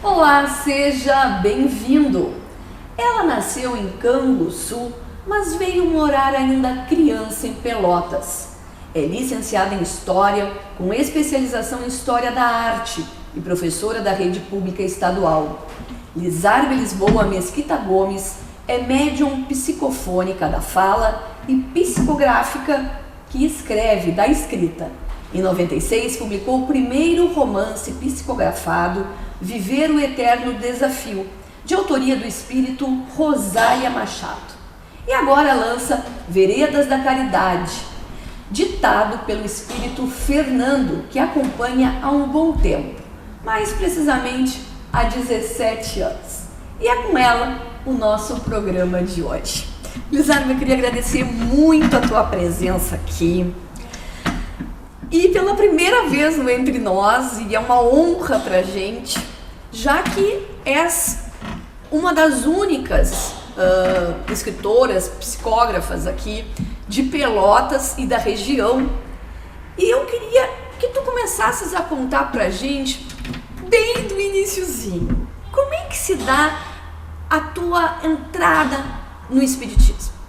Olá, seja bem-vindo! Ela nasceu em Canguçu, mas veio morar ainda criança em Pelotas. É licenciada em História, com especialização em História da Arte e professora da Rede Pública Estadual. Lizarbe Lisboa Mesquita Gomes é médium psicofônica da fala e psicográfica que escreve da escrita. Em 96, publicou o primeiro romance psicografado, Viver o Eterno Desafio, de autoria do espírito Rosália Machado. E agora lança Veredas da Caridade, ditado pelo espírito Fernando, que acompanha há um bom tempo, mais precisamente há 17 anos. E é com ela o nosso programa de hoje. Lizarbe, eu queria agradecer muito a tua presença aqui. E pela primeira vez no Entre Nós, e é uma honra pra gente, já que és uma das únicas escritoras, psicógrafas aqui de Pelotas e da região. E eu queria que tu começasses a contar pra gente, bem do iniciozinho, como é que se dá a tua entrada no Espiritismo?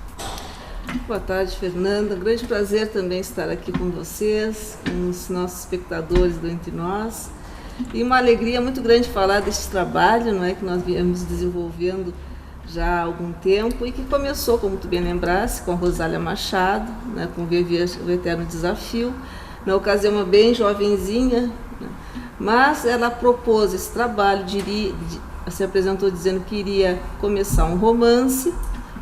Boa tarde, Fernanda. Grande prazer também estar aqui com vocês, com os nossos espectadores do Entre Nós. E uma alegria muito grande falar deste trabalho, não é, que nós viemos desenvolvendo já há algum tempo e que começou, como tu bem lembraste, com a Rosália Machado, né, com Viver o Eterno Desafio, na ocasião uma bem jovenzinha, né, mas ela propôs esse trabalho, se apresentou dizendo que iria começar um romance.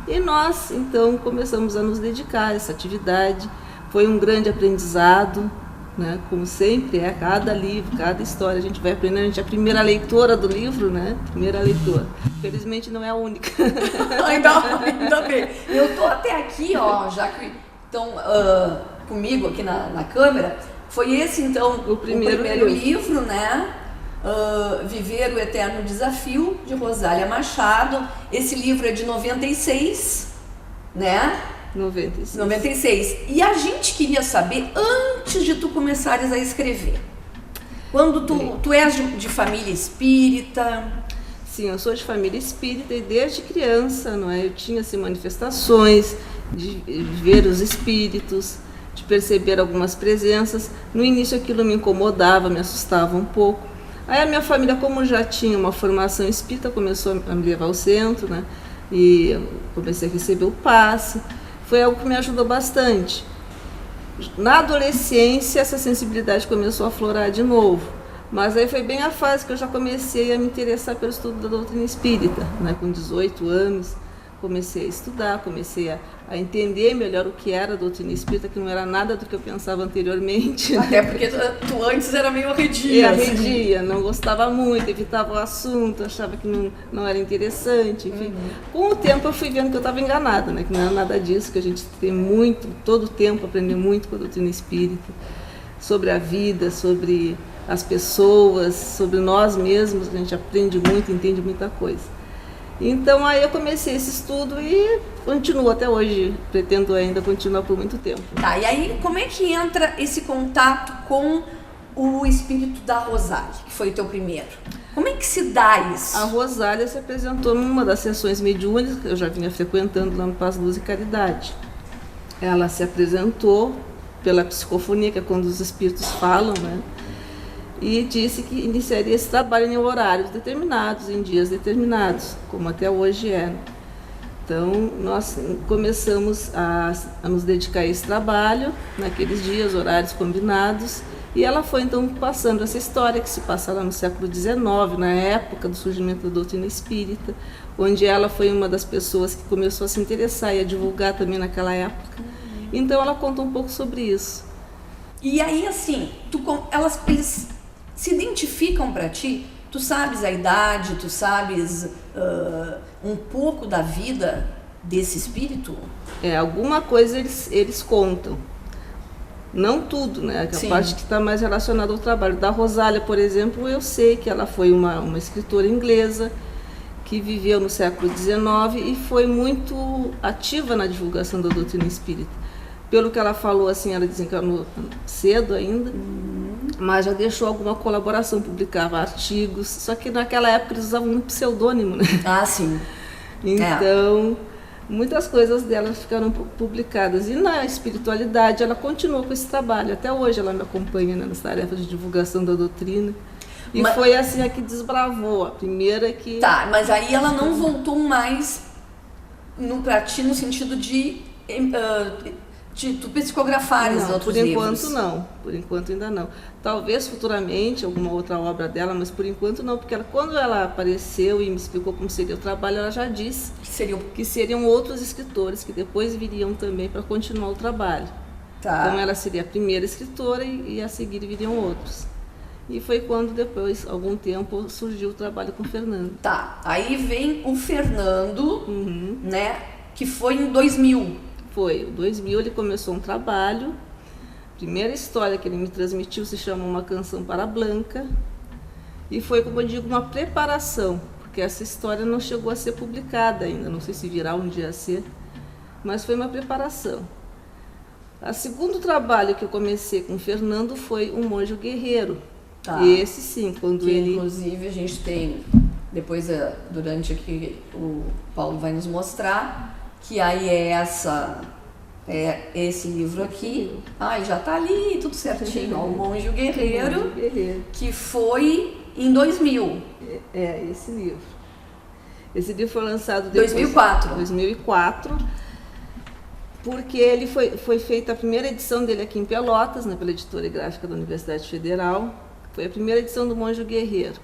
E nós, então, começamos a nos dedicar a essa atividade. Foi um grande aprendizado, né? Como sempre é, cada livro, cada história a gente vai aprendendo. A gente é a primeira leitora do livro, né? Primeira leitora. Felizmente não é a única. Ainda bem. Eu tô até aqui, ó, já que estão comigo aqui na câmera. Foi esse, então, o primeiro livro, né? Viver o Eterno Desafio, de Rosália Machado. Esse livro é de 96, né? 96. E a gente queria saber, antes de tu começares a escrever, quando tu és de família espírita? Sim, eu sou de família espírita e desde criança, não é? Eu tinha assim, manifestações de ver os espíritos, de perceber algumas presenças. No início aquilo me incomodava, me assustava um pouco. Aí a minha família, como já tinha uma formação espírita, começou a me levar ao centro, né? E eu comecei a receber o passe. Foi algo que me ajudou bastante. Na adolescência, essa sensibilidade começou a aflorar de novo. Mas aí foi bem a fase que eu já comecei a me interessar pelo estudo da doutrina espírita, né? Com 18 anos, comecei a estudar, comecei a entender melhor o que era a doutrina espírita, que não era nada do que eu pensava anteriormente. Até porque tu antes era meio arredia. Arredia, não gostava muito, evitava o assunto, achava que não era interessante, enfim. Com o tempo eu fui vendo que eu estava enganada, né? Que não era nada disso, que a gente tem muito, todo o tempo, aprender muito com a doutrina espírita, sobre a vida, sobre as pessoas, sobre nós mesmos, a gente aprende muito, entende muita coisa. Então aí eu comecei esse estudo e continuo até hoje, pretendo ainda continuar por muito tempo. Tá, e aí como é que entra esse contato com o espírito da Rosália, que foi o teu primeiro? Como é que se dá isso? A Rosália se apresentou numa das sessões mediúnicas que eu já vinha frequentando lá no Paz, Luz e Caridade. Ela se apresentou pela psicofonia, que é quando os espíritos falam, né? E disse que iniciaria esse trabalho em horários determinados, em dias determinados, como até hoje é. Então, nós começamos a nos dedicar a esse trabalho, naqueles dias, horários combinados, e ela foi então passando essa história que se passa lá no século XIX, na época do surgimento da doutrina espírita, onde ela foi uma das pessoas que começou a se interessar e a divulgar também naquela época. Então, ela conta um pouco sobre isso. E aí, assim, eles se identificam para ti? Tu sabes a idade, tu sabes um pouco da vida desse espírito? Alguma coisa eles contam. Não tudo, né? A parte que está mais relacionada ao trabalho. Da Rosália, por exemplo, eu sei que ela foi uma escritora inglesa que viveu no século XIX e foi muito ativa na divulgação da doutrina espírita. Pelo que ela falou, assim, ela desencarnou cedo ainda. mas já deixou alguma colaboração, publicava artigos, só que naquela época eles usavam um pseudônimo, né? Ah, sim. Então, muitas coisas dela ficaram publicadas. E na espiritualidade, ela continuou com esse trabalho. Até hoje ela me acompanha, né, nas tarefas de divulgação da doutrina. E foi assim a que desbravou, a primeira que... Tá, mas aí ela não voltou mais pra ti no sentido de tu psicografares não, outros por enquanto livros. não, por enquanto ainda não. Talvez futuramente alguma outra obra dela, mas por enquanto não, porque quando ela apareceu e me explicou como seria o trabalho, ela já disse que seriam outros escritores que depois viriam também para continuar o trabalho. Tá. Então ela seria a primeira escritora e a seguir viriam outros. E foi quando depois, algum tempo, surgiu o trabalho com o Fernando. Tá, aí vem o Fernando, né, que foi em 2000. Foi, em 2000 ele começou um trabalho. A primeira história que ele me transmitiu se chama Uma Canção para a Blanca. E foi, como eu digo, uma preparação, porque essa história não chegou a ser publicada ainda, não sei se virá um dia a ser, mas foi uma preparação. O segundo trabalho que eu comecei com o Fernando foi Um Monge Guerreiro. Tá. Esse sim, quando que, ele... Inclusive a gente tem, depois durante aqui o Paulo vai nos mostrar, que aí é esse livro aqui. Ai, já tá ali, tudo certinho. Ó, O Monge e o Guerreiro, que foi em 2000. Esse livro. Esse livro foi lançado depois, 2004. 2004, porque ele foi feita a primeira edição dele aqui em Pelotas, né, pela editora gráfica da Universidade Federal. Foi a primeira edição do Monge e o Guerreiro.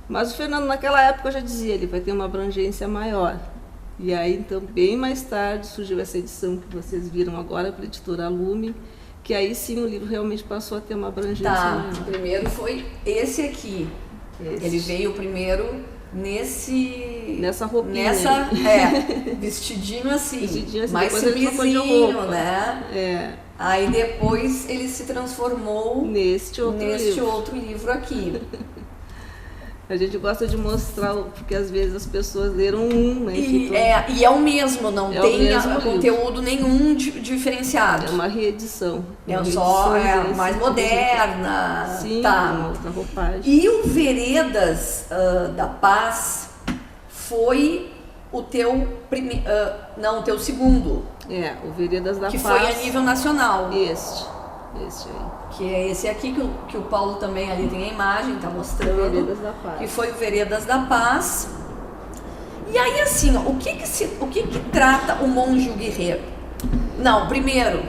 Mas o Fernando, naquela época, já dizia, ele vai ter uma abrangência maior. E aí, então, bem mais tarde, surgiu essa edição que vocês viram agora, pela editora Lume, que aí sim o livro realmente passou a ter uma abrangência maior. O primeiro foi esse aqui. Ele veio primeiro nessa roupinha. Vestidinho assim, mais simplesinho, né? Aí depois ele se transformou neste outro livro aqui. A gente gosta de mostrar, porque às vezes as pessoas leram né? E é o mesmo, não tem conteúdo nenhum diferenciado. É uma reedição. Mais moderna. Sim, uma outra roupagem. E o Veredas da Paz foi o teu o teu segundo. O Veredas da Paz. Que foi a nível nacional. Este aí. Que é esse aqui que o Paulo também ali tem a imagem, tá mostrando. Veredas da Paz. Que foi o Veredas da Paz. E aí assim, ó, o que trata o Monge e o Guerreiro? Não, primeiro,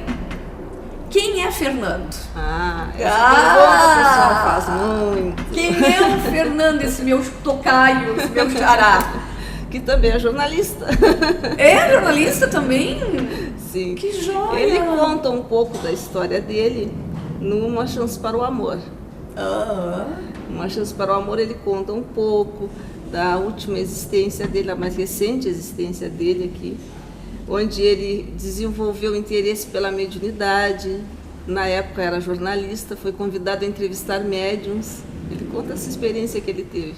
quem é Fernando? Essa pessoa faz muito. Quem é o Fernando, esse meu tocaio, esse meu xará? Que também é jornalista. É jornalista também? Sim. Que joia! Ele conta um pouco da história dele no Uma Chance para o Amor. Uma Chance para o Amor, ele conta um pouco da última existência dele, a mais recente existência dele aqui, onde ele desenvolveu interesse pela mediunidade. Na época era jornalista, foi convidado a entrevistar médiums. Ele conta essa experiência que ele teve.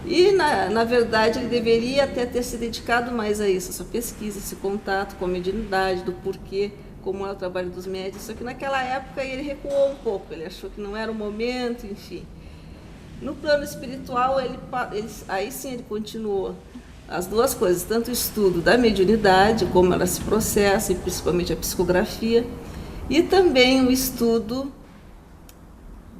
E, na verdade, ele deveria até ter se dedicado mais a isso, essa pesquisa, esse contato com a mediunidade, do porquê, como é o trabalho dos médiuns. Só que naquela época ele recuou um pouco, ele achou que não era o momento, enfim. No plano espiritual, aí sim ele continuou as duas coisas, tanto o estudo da mediunidade, como ela se processa, e principalmente a psicografia, e também o estudo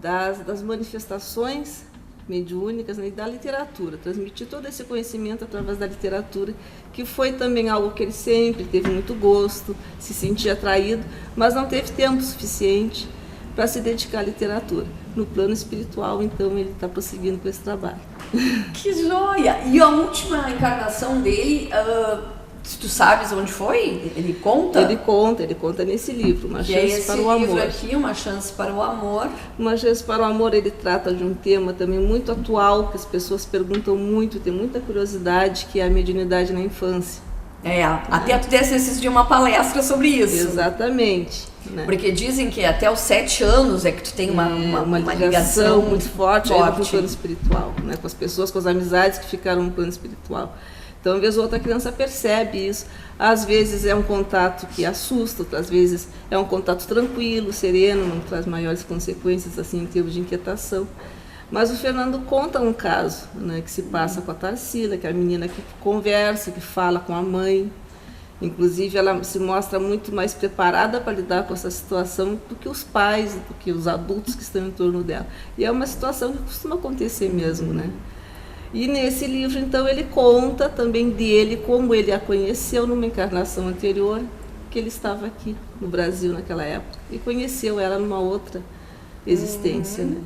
das manifestações mediúnicas, né, e da literatura, transmitir todo esse conhecimento através da literatura, que foi também algo que ele sempre teve muito gosto, se sentia atraído, mas não teve tempo suficiente para se dedicar à literatura. No plano espiritual, então, ele está prosseguindo com esse trabalho. Que joia! E a última encarnação dele, tu sabes onde foi? Ele conta? Ele conta nesse livro, Uma Chance para o Amor. Esse livro aqui, Uma Chance para o Amor. Uma Chance para o Amor, ele trata de um tema também muito atual, que as pessoas perguntam muito, tem muita curiosidade, que é a mediunidade na infância. Até tu desse esses dias uma palestra sobre isso. Exatamente. Né? Porque dizem que até os 7 anos é que tu tem uma ligação muito forte. Com o plano espiritual, né? Com as pessoas, com as amizades que ficaram no plano espiritual. Então, às vezes, outra criança percebe isso. Às vezes é um contato que assusta, outras vezes é um contato tranquilo, sereno, não traz maiores consequências assim, em termos de inquietação. Mas o Fernando conta um caso, né, que se passa com a Tarsila, que é a menina que conversa, que fala com a mãe. Inclusive, ela se mostra muito mais preparada para lidar com essa situação do que os pais, do que os adultos que estão em torno dela. E é uma situação que costuma acontecer mesmo, né? E nesse livro, então, ele conta também dele, como ele a conheceu numa encarnação anterior, que ele estava aqui no Brasil naquela época, e conheceu ela numa outra existência, né?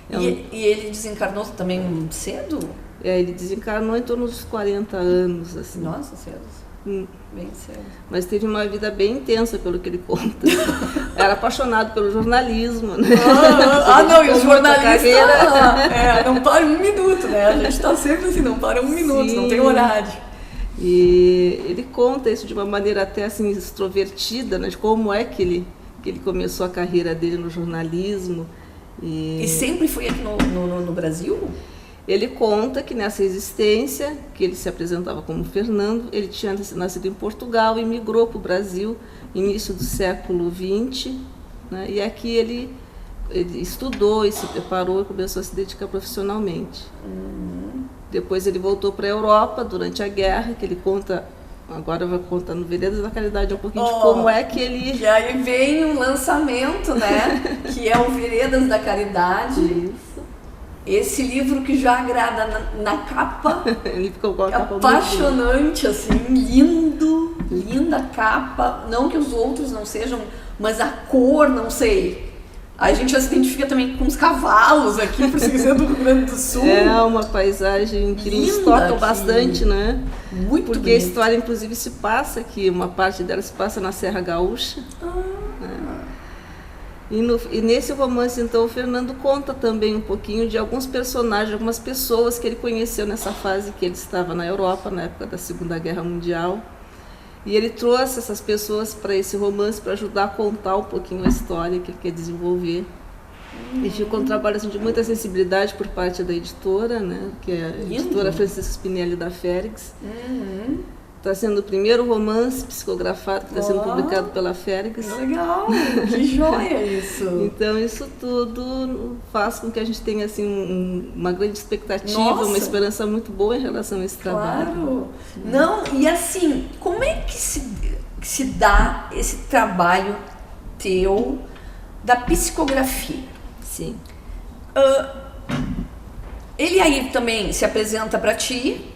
E ele desencarnou também cedo? Ele desencarnou em torno dos 40 anos, assim. Nossa, cedo. Bem cedo. Mas teve uma vida bem intensa, pelo que ele conta. Era apaixonado pelo jornalismo, né? Não, e os jornalistas não param um minuto, né? A gente está sempre assim, não para um minuto, não tem horário. E ele conta isso de uma maneira até assim extrovertida, né? De como é que ele começou a carreira dele no jornalismo. E sempre foi aqui no Brasil? Ele conta que nessa existência, que ele se apresentava como Fernando, ele tinha nascido em Portugal e migrou para o Brasil início do século XX, né? E aqui ele estudou e se preparou e começou a se dedicar profissionalmente. Depois ele voltou para a Europa durante a guerra, que ele conta, agora vai contar no Veredas da Caridade um pouquinho de como é que ele... E aí vem um lançamento, né? Que é o Veredas da Caridade. Isso. Esse livro que já agrada na capa, ele ficou com a capa apaixonante, assim, lindo, linda capa. Não que os outros não sejam, mas a cor, não sei. A gente já se identifica também com os cavalos aqui, por ser do Rio Grande do Sul. É uma paisagem que nos toca bastante, né? Muito Porque bonito. a história, inclusive, se passa aqui, uma parte dela se passa na Serra Gaúcha. Né? E nesse romance, então, o Fernando conta também um pouquinho de alguns personagens, algumas pessoas que ele conheceu nessa fase que ele estava na Europa, na época da Segunda Guerra Mundial. E ele trouxe essas pessoas para esse romance para ajudar a contar um pouquinho a história que ele quer desenvolver. E ficou um trabalho assim, de muita sensibilidade por parte da editora, né? Que é a editora Francisco Spinelli da Férix. Está sendo o primeiro romance psicografado que está sendo publicado pela Férix. Legal, que joia isso! Então isso tudo faz com que a gente tenha assim, uma grande expectativa, uma esperança muito boa em relação a esse trabalho. Claro! Não, e assim, como é que se dá esse trabalho teu da psicografia? Sim. Ele aí também se apresenta para ti,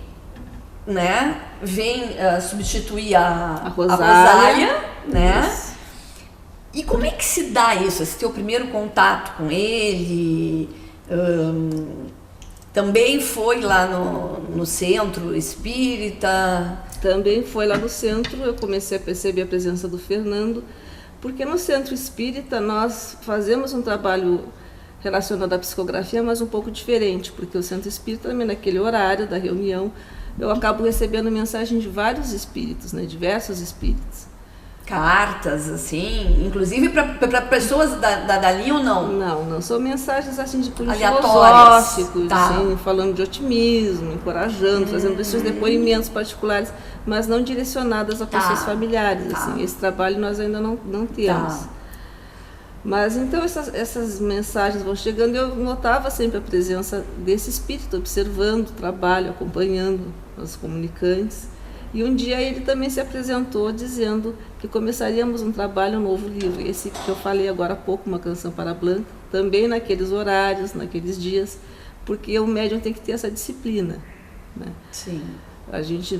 né? Vem substituir a Rosália, né? Isso. E como é que se dá isso? Esse teu primeiro contato com ele? Também foi lá no centro espírita? Também foi lá no centro, eu comecei a perceber a presença do Fernando, porque no centro espírita nós fazemos um trabalho relacionado à psicografia, mas um pouco diferente, porque o centro espírita também naquele horário da reunião, eu acabo recebendo mensagem de vários espíritos, né, diversos espíritos. Cartas, assim, inclusive para pessoas dali ou não? Não, são mensagens assim de cunho aleatórias, filosóficos, assim, falando de otimismo, encorajando, fazendo esses depoimentos particulares, mas não direcionadas a pessoas familiares. Assim, esse trabalho nós ainda não temos. Mas então essas mensagens vão chegando e eu notava sempre a presença desse espírito, observando o trabalho, acompanhando os comunicantes. E um dia ele também se apresentou dizendo que começaríamos um trabalho, um novo livro. Esse que eu falei agora há pouco, Uma Canção para Blanca, também naqueles horários, naqueles dias, porque o médium tem que ter essa disciplina, né? Sim.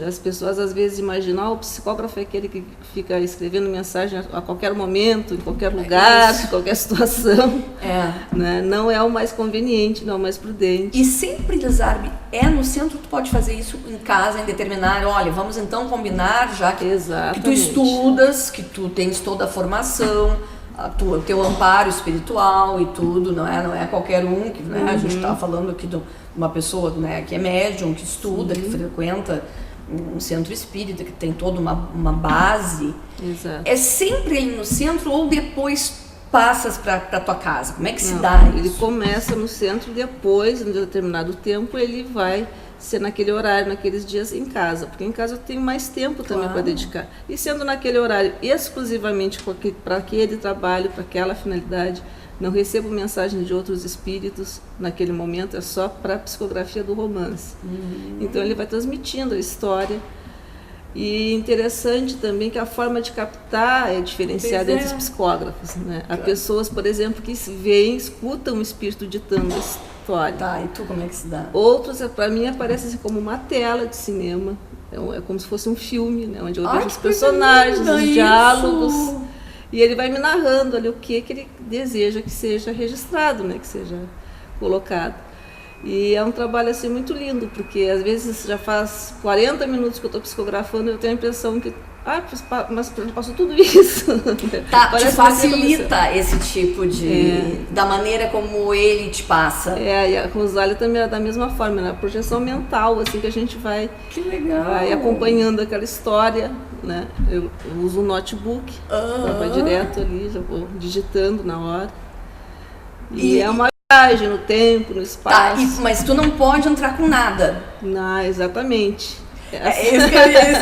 As pessoas às vezes imaginam, o psicógrafo é aquele que fica escrevendo mensagem a qualquer momento, em qualquer lugar, em qualquer situação. Né? Não é o mais conveniente, não é o mais prudente. E sempre, Lizarbe, no centro, tu pode fazer isso em casa, em determinar, olha, vamos então combinar, já que tu estudas, que tu tens toda a formação, o teu amparo espiritual e tudo, não é qualquer um, que, né, a gente estava falando aqui de uma pessoa, né, que é médium, que estuda, que frequenta um centro espírita, que tem toda uma base. Exato. É sempre ali no centro ou depois passas para tua casa? Como é que se dá isso? Ele começa no centro, depois, em determinado tempo, ele vai ser naquele horário, naqueles dias em casa, porque em casa eu tenho mais tempo também para dedicar. E sendo naquele horário exclusivamente para aquele trabalho, para aquela finalidade, não recebo mensagem de outros espíritos naquele momento, é só para a psicografia do romance. Então ele vai transmitindo a história. E interessante também que a forma de captar é diferenciada entre os psicógrafos, né? Há pessoas, por exemplo, que veem, escutam o espírito ditando a história. Tá, e tu como é que se dá? Outros, para mim, aparecem assim como uma tela de cinema. É como se fosse um filme, né? Onde eu vejo os personagens, os diálogos. E ele vai me narrando ali o que ele deseja que seja registrado, né? Que seja colocado. E é um trabalho assim muito lindo, porque às vezes já faz 40 minutos que eu estou psicografando e eu tenho a impressão que mas passou tudo isso. Tá, te facilita esse tipo de... da maneira como ele te passa. E a Rosália também é da mesma forma, né? A projeção mental, assim, que a gente vai acompanhando aquela história, né? Eu uso um notebook, vai direto ali, já vou digitando na hora. E é uma viagem no tempo, no espaço. Tá, mas tu não pode entrar com nada. Não, exatamente. Isso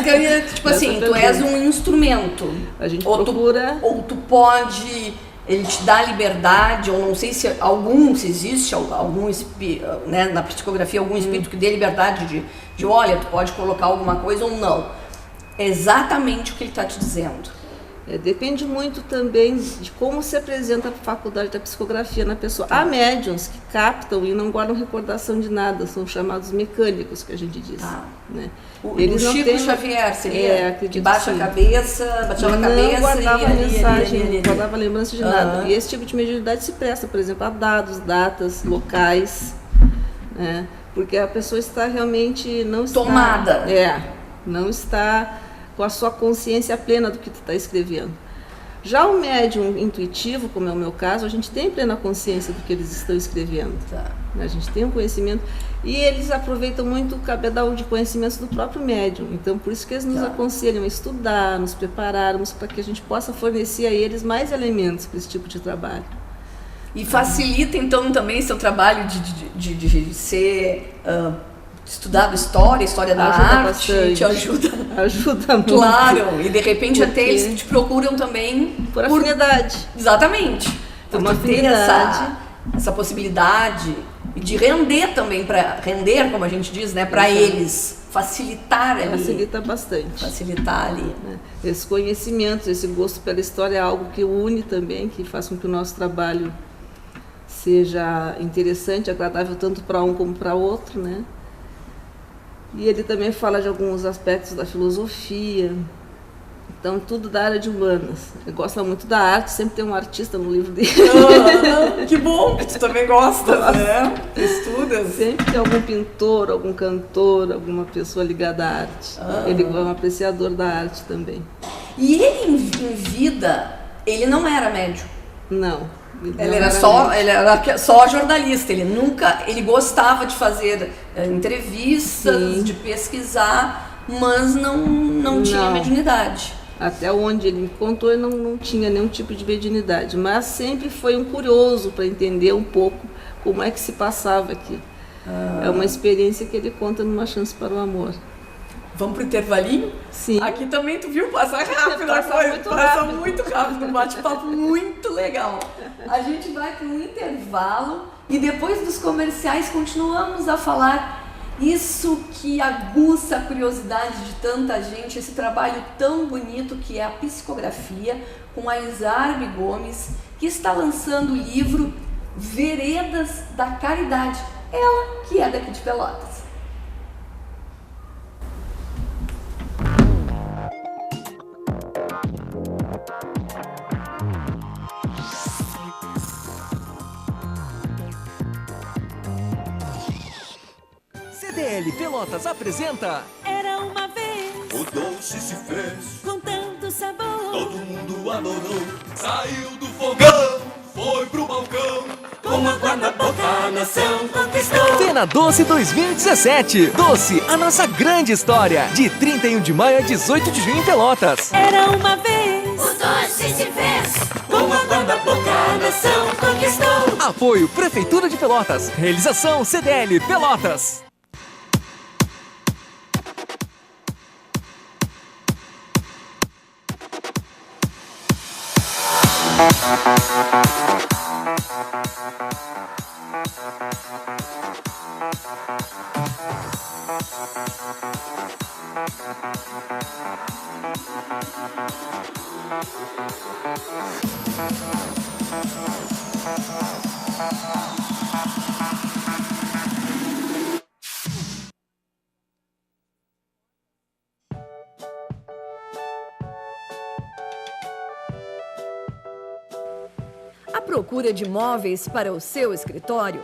que eu ia, tipo assim, tu és um instrumento. A gente procura... Ou tu pode, ele te dá liberdade, ou não sei se existe algum espírito, né, na psicografia, algum espírito que dê liberdade de olha, tu pode colocar alguma coisa ou não. É exatamente o que ele está te dizendo. Depende muito também de como se apresenta a faculdade da psicografia na pessoa. Há médiuns que captam e não guardam recordação de nada, são chamados mecânicos, que a gente diz. Né? Eles o Chico Xavier seria que baixa a cabeça, baixava a cabeça não guardava mensagem, não guardava lembrança de nada. E esse tipo de mediunidade se presta, por exemplo, a dados, datas, locais, né? Porque a pessoa está realmente não está tomada. Não está com a sua consciência plena do que tu está escrevendo. Já o médium intuitivo, como é o meu caso, a gente tem plena consciência do que eles estão escrevendo. A gente tem um conhecimento e eles aproveitam muito o cabedal de conhecimentos do próprio médium. Então, por isso que eles nos aconselham a estudar, nos prepararmos para que a gente possa fornecer a eles mais elementos para esse tipo de trabalho. E facilita, então, também seu trabalho de ser... estudado história da arte, bastante. Te ajuda. Ajuda muito. Claro, e de repente até eles te procuram também por afinidade. Exatamente. Por uma afinidade. Essa possibilidade de render também, para render, como a gente diz, né, para eles, facilitar ali. Facilita bastante. Facilitar ali. Esse conhecimento, esse gosto pela história é algo que une também, que faz com que o nosso trabalho seja interessante, agradável tanto para um como para outro, né? E ele também fala de alguns aspectos da filosofia, então tudo da área de humanas. Ele gosta muito da arte, sempre tem um artista no livro dele. Que bom que tu também gosta, né? Estudas. Sempre tem algum pintor, algum cantor, alguma pessoa ligada à arte. Ele é um apreciador da arte também. E ele em vida, ele não era médium? Não. Ele era só jornalista, ele gostava de fazer entrevistas, de pesquisar, mas não tinha mediunidade. Até onde ele me contou, ele não tinha nenhum tipo de mediunidade, mas sempre foi um curioso para entender um pouco como é que se passava aqui. É uma experiência que ele conta numa Chance para o Amor. Vamos pro intervalinho? Sim. Aqui também, tu viu? Passa rápido a coisa. Passa muito rápido. Um bate-papo muito legal. A gente vai para um intervalo e depois dos comerciais continuamos a falar isso que aguça a curiosidade de tanta gente, esse trabalho tão bonito que é a psicografia, com a Isarbe Gomes, que está lançando o livro Veredas da Caridade. Ela que é daqui de Pelotas. CDL Pelotas apresenta Era uma vez o doce se fez, com tanto sabor. todo mundo adorou. Saiu do fogão, foi pro balcão, Com água na boca a nação conquistou. Fena Doce 2017. Doce, a nossa grande história. De 31 de maio a 18 de junho em Pelotas. Era uma vez O doce se fez, com água na boca a nação conquistou. Apoio Prefeitura de Pelotas. Realização CDL Pelotas. À procura de móveis para o seu escritório?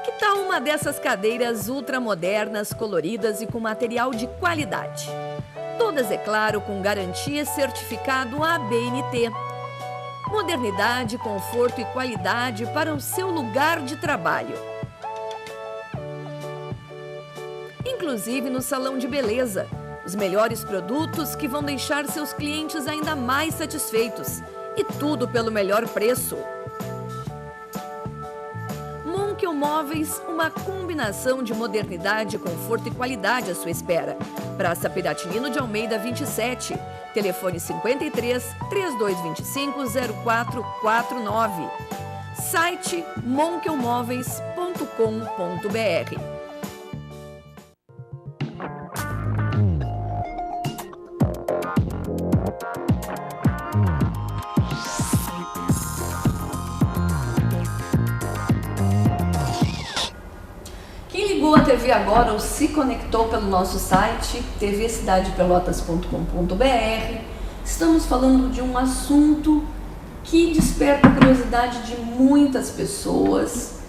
Que tal uma dessas cadeiras ultramodernas, coloridas e com material de qualidade? Todas, é claro, com garantia e certificado ABNT. Modernidade, conforto e qualidade para o seu lugar de trabalho. Inclusive no salão de beleza. Os melhores produtos que vão deixar seus clientes ainda mais satisfeitos. E tudo pelo melhor preço. Monkel Móveis, uma combinação de modernidade, conforto e qualidade à sua espera. Praça Piratinino de Almeida 27, telefone 53 3225 0449. Site monkelmóveis.com.br. A TV agora ou se conectou pelo nosso site tvcidadepelotas.com.br. Estamos falando de um assunto que desperta a curiosidade de muitas pessoas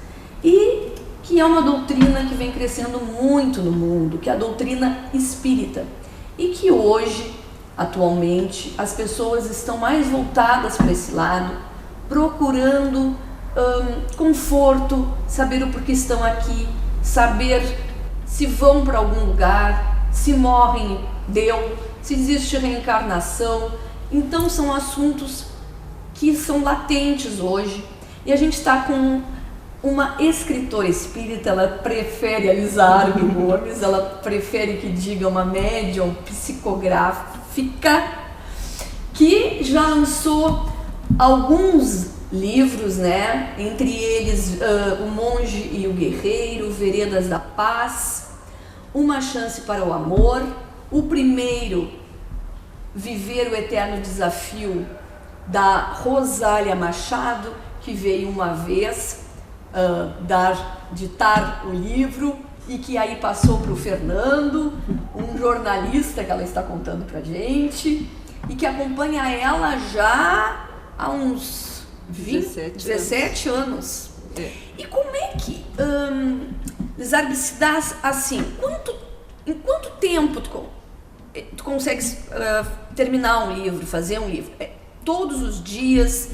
e que é uma doutrina que vem crescendo muito no mundo, que é a doutrina espírita, e que hoje, atualmente, as pessoas estão mais voltadas para esse lado, procurando conforto, saber o porquê estão aqui, saber se vão para algum lugar, se morrem, se existe reencarnação. Então são assuntos que são latentes hoje. E a gente está com uma escritora espírita, ela prefere a Lisa Arme Gomes, ela prefere que diga uma médium psicográfica, que já lançou alguns livros, né? Entre eles O Monge e o Guerreiro, Veredas da Paz, Uma Chance para o Amor, o primeiro, Viver o Eterno Desafio, da Rosália Machado, que veio uma vez ditar o livro e que aí passou para o Fernando, um jornalista que ela está contando para gente e que acompanha ela já há uns 17 anos. É. E como é que, Lizarbe, se dá assim, em quanto tempo tu consegues terminar um livro, fazer um livro? Todos os dias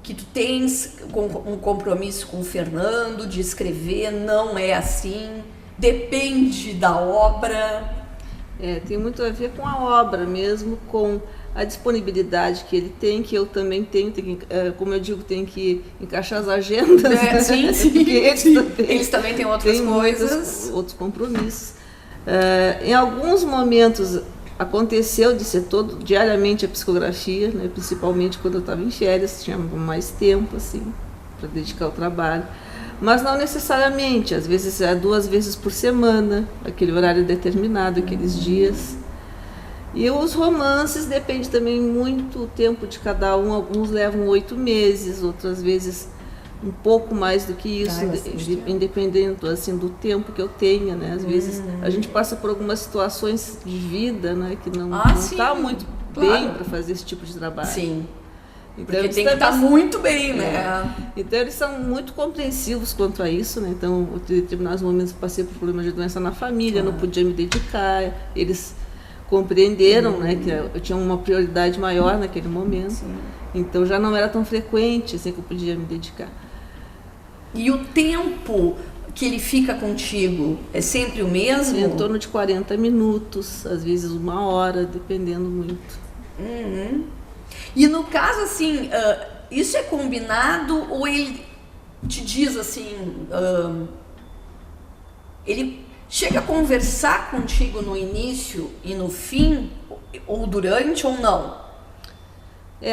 que tu tens um compromisso com o Fernando de escrever, não é assim? Depende da obra? Tem muito a ver com a obra mesmo, com a disponibilidade que ele tem, que eu também tenho, como eu digo, tem que encaixar as agendas. Sim, eles também têm outras coisas. Outros compromissos. Em alguns momentos aconteceu de ser diariamente a psicografia, né, principalmente quando eu estava em férias, tinha mais tempo assim, para dedicar ao trabalho. Mas não necessariamente, às vezes 2 vezes por semana, aquele horário determinado, aqueles dias. E os romances depende também muito do tempo de cada um. Alguns levam 8 meses, outras vezes um pouco mais do que isso, independendo assim, do tempo que eu tenha, né? Às vezes a gente passa por algumas situações de vida, né, que não está muito bem para fazer esse tipo de trabalho. Sim. Então, porque tem que estar muito bem, né? Então eles são muito compreensivos quanto a isso, né? Então, em determinados momentos eu passei por problemas de doença na família, não podia me dedicar, eles compreenderam, né, que eu tinha uma prioridade maior naquele momento. Sim. Então já não era tão frequente assim que eu podia me dedicar. E o tempo que ele fica contigo é sempre o mesmo? Em torno de 40 minutos, às vezes 1 hora, dependendo muito. E no caso, assim, isso é combinado ou ele te diz assim, ele chega a conversar contigo no início e no fim, ou durante ou não?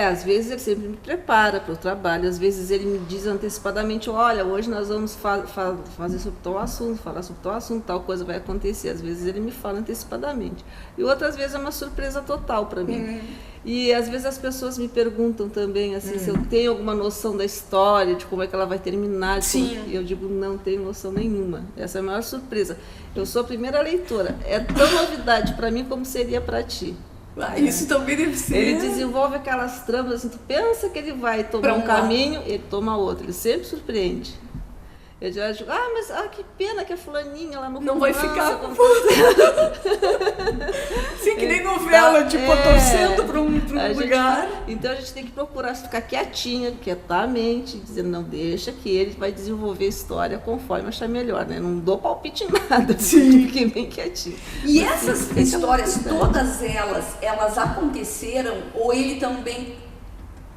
Às vezes ele sempre me prepara para o trabalho, às vezes ele me diz antecipadamente, olha, hoje nós vamos fazer sobre tal assunto, falar sobre tal assunto, tal coisa vai acontecer. Às vezes ele me fala antecipadamente. E outras vezes é uma surpresa total para mim. E às vezes as pessoas me perguntam também, assim, se eu tenho alguma noção da história, de como é que ela vai terminar. E eu digo, não tenho noção nenhuma. Essa é a maior surpresa. Eu sou a primeira leitora. É tão novidade para mim como seria para ti. Isso também deve ser. Ele desenvolve aquelas tramas, assim, tu pensa que ele vai tomar um caminho, ele toma outro, ele sempre surpreende. Eu já digo, mas que pena que a fulaninha lá no não vai ficar com Sim, que nem novela, torcendo para um lugar. Então a gente tem que procurar ficar quietinha, quietar a mente, dizendo, não, deixa que ele vai desenvolver a história conforme achar melhor, né? Não dou palpite em nada, fique bem quietinho. E essas histórias, todas elas aconteceram, ou ele também,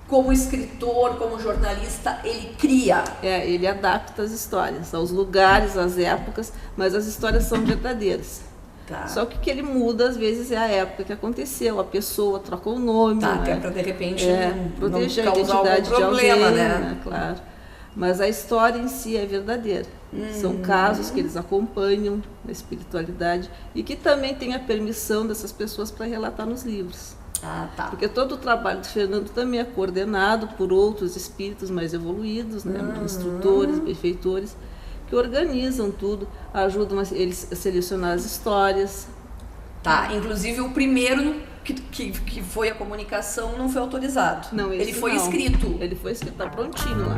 como escritor, como jornalista, ele cria? Ele adapta as histórias, aos lugares, às épocas, mas as histórias são verdadeiras. Tá. Só que o que ele muda, às vezes, é a época que aconteceu, a pessoa troca o nome. Até para, de repente, proteger não a identidade algum problema, de alguém, né? Claro. Mas a história em si é verdadeira. São casos que eles acompanham na espiritualidade e que também tem a permissão dessas pessoas para relatar nos livros. Tá. Porque todo o trabalho do Fernando também é coordenado por outros espíritos mais evoluídos, né? Instrutores, benfeitores, que organizam tudo, ajudam eles a selecionar as histórias. Inclusive o primeiro que foi a comunicação não foi autorizado. Não, ele foi escrito. Ele foi escrito, tá prontinho lá.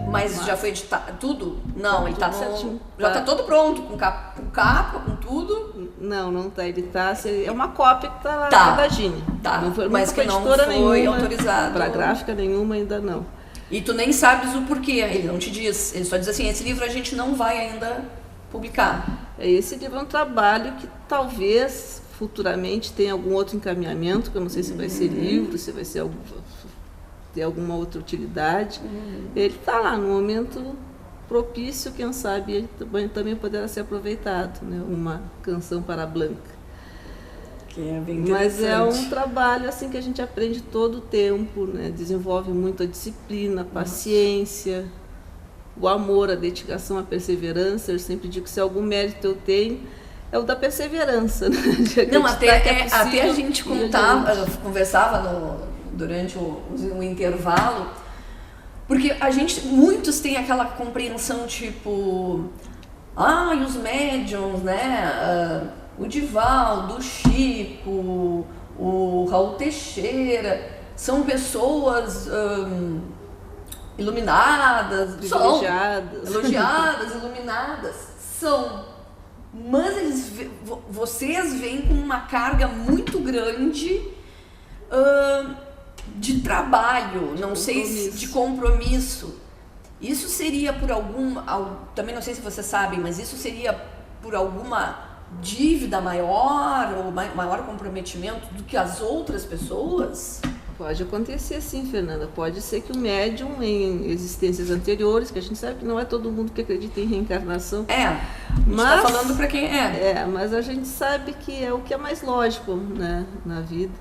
Mas já foi editado tudo? Não, ele tá certinho. Já tá todo pronto, com capa, com tudo? Não tá. Ele tá. É uma cópia que tá lá da Gine. Não foi, mas que não foi autorizado. Para gráfica nenhuma ainda não. E tu nem sabes o porquê, ele não te diz. Ele só diz assim, esse livro a gente não vai ainda publicar. Esse livro é um trabalho que talvez futuramente tenha algum outro encaminhamento, que eu não sei se vai ser livro, se vai ser ter alguma outra utilidade. Ele está lá no momento propício, quem sabe ele também poderá ser aproveitado, né? Uma canção para a Blanca. Que é bem interessante. Mas é um trabalho assim que a gente aprende todo o tempo, né? Desenvolve muito a disciplina, a paciência, o amor, a dedicação, a perseverança. Eu sempre digo que se algum mérito eu tenho, é o da perseverança, né? Não, até a gente conversava durante o intervalo, porque muitos têm aquela compreensão tipo, e os médiums, né? O Divaldo, o Chico, o Raul Teixeira, são pessoas iluminadas, elogiadas, iluminadas, são. Mas vocês vêm com uma carga muito grande de trabalho, de compromisso. Isso seria por também não sei se vocês sabem, mas isso seria por alguma dívida maior ou maior comprometimento do que as outras pessoas? Pode acontecer sim, Fernanda. Pode ser que o médium em existências anteriores, que a gente sabe que não é todo mundo que acredita em reencarnação. Mas está falando para quem é. Mas a gente sabe que é o que é mais lógico, né, na vida.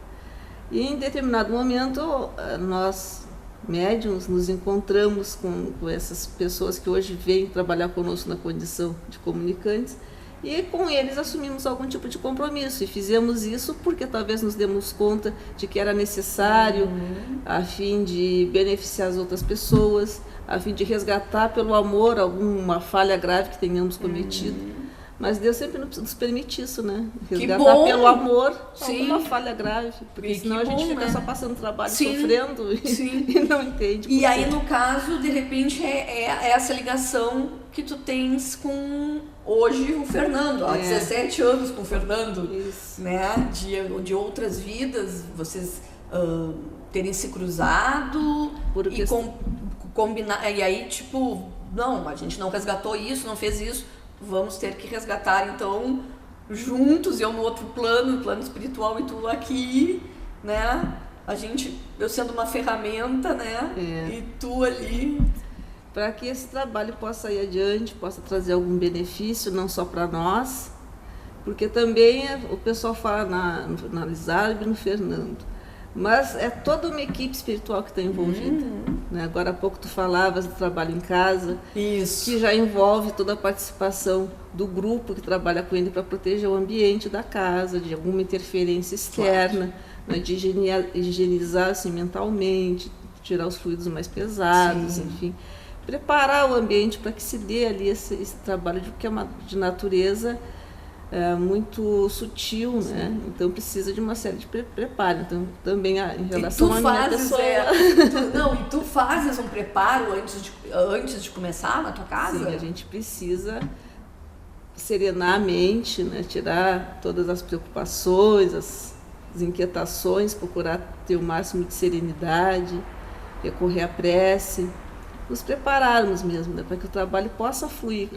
E em determinado momento, nós médiums nos encontramos com essas pessoas que hoje vêm trabalhar conosco na condição de comunicantes. E com eles assumimos algum tipo de compromisso e fizemos isso porque talvez nos demos conta de que era necessário a fim de beneficiar as outras pessoas, a fim de resgatar pelo amor alguma falha grave que tenhamos cometido. Mas Deus sempre nos permite isso, né? Resgatar pelo amor alguma falha grave, porque senão a gente fica só passando trabalho, sofrendo e não entende. E aí, no caso, de repente, é essa ligação que tu tens com hoje o Fernando, há 17 anos com o Fernando, né? De outras vidas, vocês terem se cruzado e combinar, e aí tipo, não, a gente não resgatou isso, não fez isso, vamos ter que resgatar então juntos, eu no outro plano, no plano espiritual e tu aqui, né? Eu sendo uma ferramenta, né? E tu ali. Para que esse trabalho possa ir adiante, possa trazer algum benefício, não só para nós, porque também o pessoal fala na Lizarbe e no Fernando, Mas é toda uma equipe espiritual que está envolvida. Né? Agora há pouco tu falavas do trabalho em casa, Isso. que já envolve toda a participação do grupo que trabalha com ele para proteger o ambiente da casa, de alguma interferência externa, né? De higienizar assim, mentalmente, tirar os fluidos mais pesados, enfim. Preparar o ambiente para que se dê ali esse trabalho que é de natureza muito sutil, né? Então precisa de uma série de preparo. Então também em relação à minha pessoa... E tu fazes um preparo antes de começar na tua casa? Sim, a gente precisa serenar a mente, né? Tirar todas as preocupações, as inquietações, procurar ter o máximo de serenidade, recorrer à prece, nos prepararmos mesmo, né? Para que o trabalho possa fluir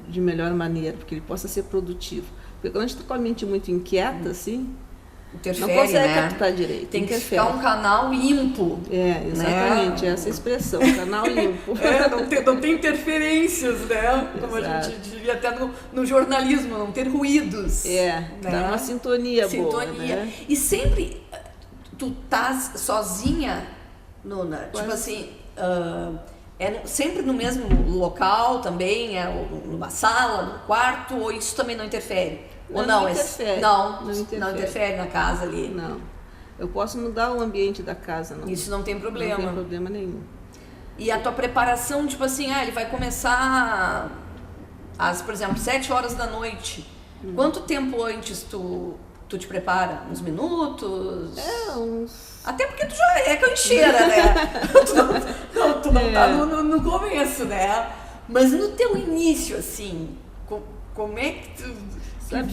de melhor maneira, porque ele possa ser produtivo. Porque quando a gente está com a mente muito inquieta, assim, Interfere, não consegue né? captar direito. Tem que interfere. ficar um canal limpo. Exatamente, né? Essa expressão, canal limpo. Não tem interferências, né? Como a Exato. gente diria até no jornalismo, não ter ruídos. Dá uma sintonia boa, Sintonia. né? E sempre tu estás sozinha, Nona? Tipo assim, sempre no mesmo local também? Numa sala, num quarto? Ou isso também não interfere? Ou Não interfere. Não interfere na casa ali? Não. Eu posso mudar o ambiente da casa, não. Isso não tem problema. Não tem problema nenhum. E a tua preparação, tipo assim, ele vai começar por exemplo, 7 horas da noite. Quanto tempo antes tu te prepara? Uns minutos? Uns... Até porque tu já é cancheira, né? tu não tá no começo, né? Mas no teu início, assim, como é que tu... Sabe,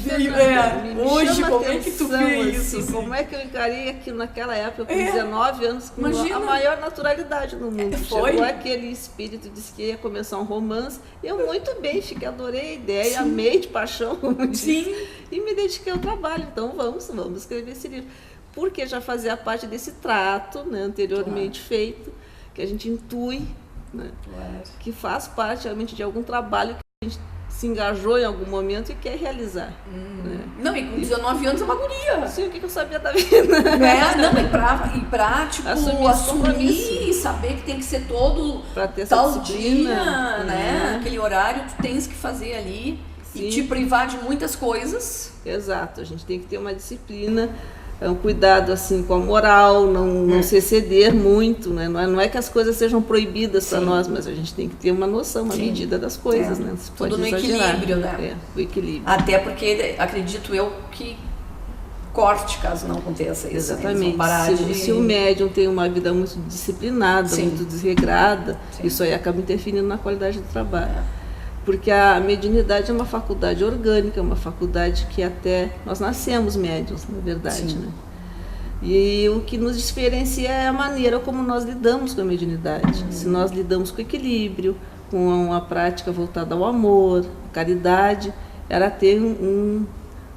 hoje, como é que tu vê isso? Assim? Como é que eu encarei aquilo naquela época, com 19 anos, com Imagina. a maior naturalidade do mundo. Foi? Chegou aquele espírito, disse que ia começar um romance. Eu muito bem, adorei a ideia, amei de paixão, como disse, e me dediquei ao trabalho. Então vamos escrever esse livro. Porque já fazia parte desse trato, né, anteriormente feito, que a gente intui, né, que faz parte realmente de algum trabalho que a gente se engajou em algum momento e quer realizar. Né? Não, e com 19 anos é uma guria. Sim, o que eu sabia da vida? Não, e pra tipo, assumir e saber que tem que ser todo pra ter essa tal disciplina, dia, né? Aquele horário tu tens que fazer ali. Sim. E te privar de muitas coisas. Exato, a gente tem que ter uma disciplina, um cuidado assim com a moral, não se exceder muito, né? Não é que as coisas sejam proibidas para nós, mas a gente tem que ter uma noção, uma medida das coisas, né? Se Tudo pode no exagerar. equilíbrio, né? O equilíbrio. Até porque acredito eu que corte caso não aconteça isso. Exatamente. Né? Se o médium tem uma vida muito disciplinada, muito desregrada, isso aí acaba interferindo na qualidade do trabalho. Porque a mediunidade é uma faculdade orgânica, uma faculdade que até nós nascemos médiuns, na verdade. Né? E o que nos diferencia é a maneira como nós lidamos com a mediunidade. Se nós lidamos com equilíbrio, com uma prática voltada ao amor, caridade, ela tem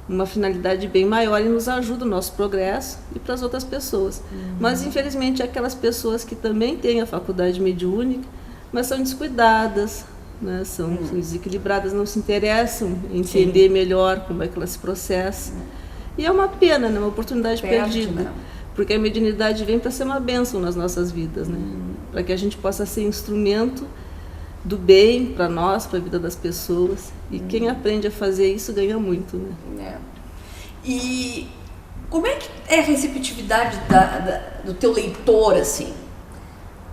uma finalidade bem maior e nos ajuda no nosso progresso e para as outras pessoas. Mas, infelizmente, aquelas pessoas que também têm a faculdade mediúnica, mas são descuidadas, né, são desequilibradas, não se interessam em entender melhor como é que ela se processa. E é uma pena, né, uma oportunidade perdida. Né? Porque a mediunidade vem para ser uma bênção nas nossas vidas, né? Para que a gente possa ser instrumento do bem para nós, para a vida das pessoas. E quem aprende a fazer isso ganha muito. Né? E como é que é a receptividade do teu leitor, assim?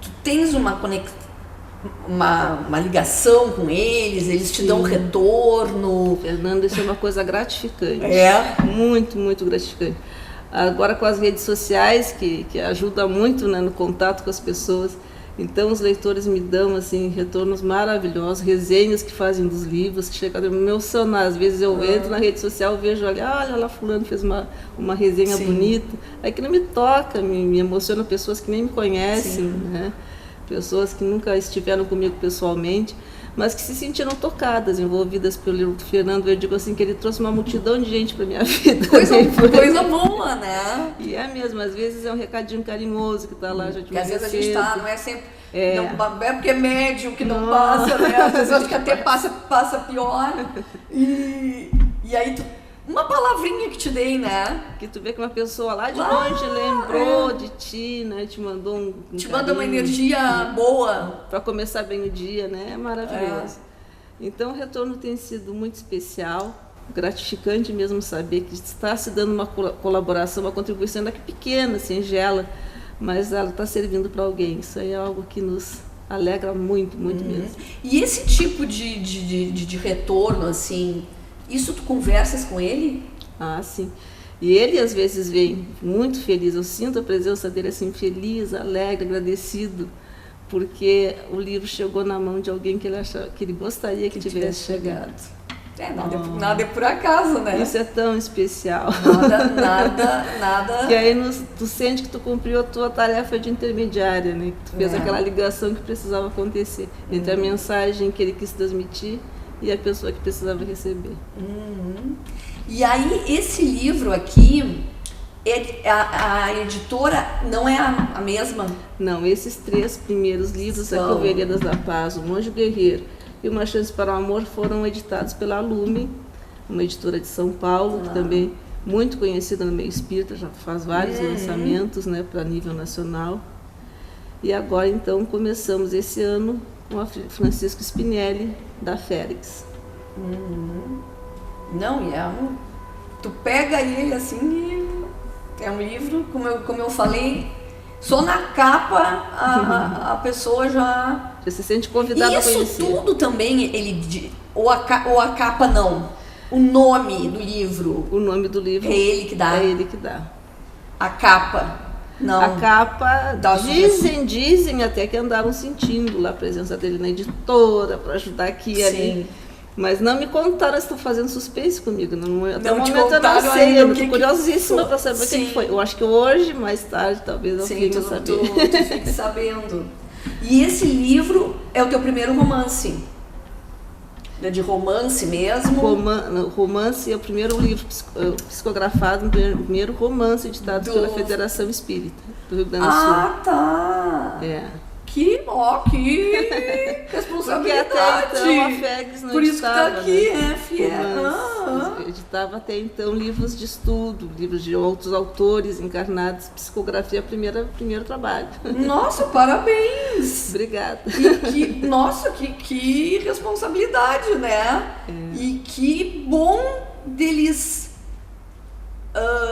Tu tens uma conexão, uma ligação com eles te dão um retorno? Fernanda, isso é uma coisa gratificante. Muito, muito gratificante. Agora com as redes sociais, que ajuda muito, né, no contato com as pessoas, então os leitores me dão assim, retornos maravilhosos, resenhas que fazem dos livros, que chegam a me emocionar. Às vezes eu entro na rede social, vejo, olha lá fulano fez uma resenha bonita, aquilo me toca, me emociona, pessoas que nem me conhecem, né? Pessoas que nunca estiveram comigo pessoalmente, mas que se sentiram tocadas, envolvidas pelo livro do Fernando. Eu digo assim, que ele trouxe uma multidão de gente para minha vida. Coisa boa, né? E é mesmo, às vezes é um recadinho carinhoso que está lá já de Porque às vezes a gente não é sempre... Não é porque é médium que não passa, né? Às vezes acho que até passa pior. E aí uma palavrinha que te dei, né? Que tu vê que uma pessoa lá de longe lembrou de ti, né? Te mandou um Te manda uma carinho, energia boa. para começar bem o dia, né? É maravilhoso. Então o retorno tem sido muito especial, gratificante mesmo saber que está se dando uma colaboração, uma contribuição ainda que pequena, singela, mas ela está servindo para alguém. Isso aí é algo que nos alegra muito, muito mesmo. E esse tipo de retorno, assim, isso tu conversas com ele? Ah, sim. E ele às vezes vem muito feliz, eu sinto a presença dele assim, feliz, alegre, agradecido, porque o livro chegou na mão de alguém que ele achava, que ele gostaria que tivesse chegado. Nada é por acaso, né? Isso é tão especial. Nada. Que aí tu sente que tu cumpriu a tua tarefa de intermediária, né? Que tu fez aquela ligação que precisava acontecer entre a mensagem que ele quis transmitir e a pessoa que precisava receber. E aí, esse livro aqui, a editora não é a mesma? Não, esses 3 primeiros livros, aqui, o Veredas da Paz, o Monge Guerreiro e Uma Chance para o Amor, foram editados pela Lume, uma editora de São Paulo, que também muito conhecida no meio espírita, já faz vários lançamentos, né, para nível nacional. E agora, então, começamos esse ano com a Francisco Spinelli, da Félix. Não, tu pega ele assim e é um livro, como eu falei, só na capa a pessoa já... Você se sente convidado a conhecer. Isso tudo também, ou a capa não, o nome do livro. O nome do livro é ele que dá. É ele que dá. A capa, não. A capa, dizem até que andaram sentindo lá a presença dele na editora, para ajudar aqui e ali. Mas não me contaram, estão fazendo suspense comigo. Até o momento eu não sei, eu estou curiosíssima para saber o que foi. Eu acho que hoje, mais tarde, talvez eu fique sabendo. Tu fique sabendo. E esse livro é o teu primeiro romance? É de romance mesmo? Romance é o primeiro livro psicografado, o primeiro romance editado pela Federação Espírita do Rio Grande do Sul. Ah, tá! Que responsabilidade! Porque até então a FEGS não editava. Por isso que tá aqui, né? fiel. Editava até então livros de estudo, livros de outros autores encarnados, psicografia, primeiro trabalho. Nossa, parabéns! Obrigada. Nossa, que responsabilidade, né? E que bom deles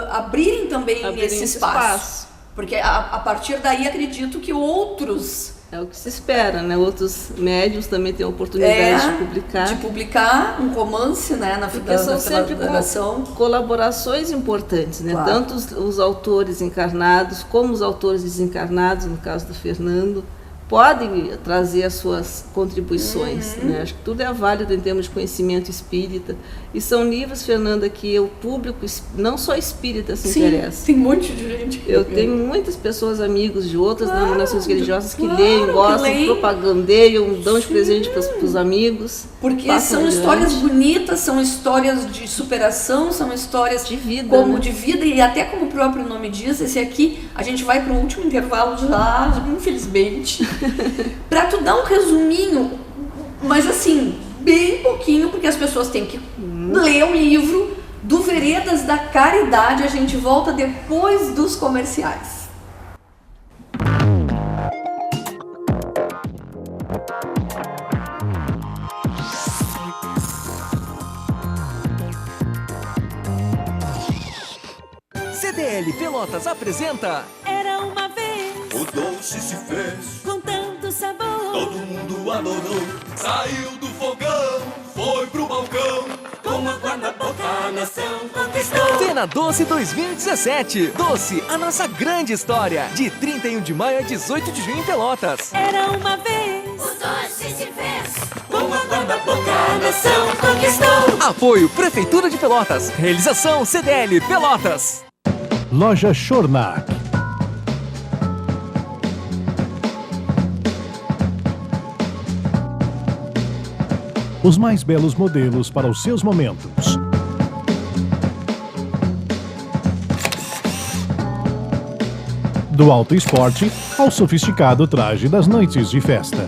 abrirem também esse espaço. Porque a partir daí acredito que outros... É o que se espera, né? Outros médiuns também têm a oportunidade de publicar. De publicar um romance, né? Porque são sempre colaborações importantes, né? Claro. Tanto os autores encarnados como os autores desencarnados, no caso do Fernando, podem trazer as suas contribuições, né? Acho que tudo é válido em termos de conhecimento espírita. E são livros, Fernanda, que o público, não só espírita, se interessa. Tem um monte de gente. Eu tenho muitas pessoas, amigos de outras denominações religiosas que leem, gostam, propagandeiam, dão de presente para os amigos. Porque são histórias bonitas, são histórias de superação, são histórias de vida, de vida, e até como o próprio nome diz, esse aqui, a gente vai para o último intervalo já, infelizmente, para tu dar um resuminho, mas assim, bem pouquinho, porque as pessoas têm que ler o livro do Veredas da Caridade. A gente volta depois dos comerciais. CDL Pelotas apresenta Era uma vez, O doce se fez, com tanto sabor, todo mundo adorou. Saiu do fogão, foi pro balcão. com água na boca a nação conquistou. Cena Doce 2017. Doce, a nossa grande história. De 31 de maio a 18 de junho em Pelotas. Era uma vez, O doce se fez. com água na boca a nação conquistou. Apoio Prefeitura de Pelotas. Realização CDL Pelotas. Loja Schornack. Os mais belos modelos para os seus momentos. Do alto esporte ao sofisticado traje das noites de festa.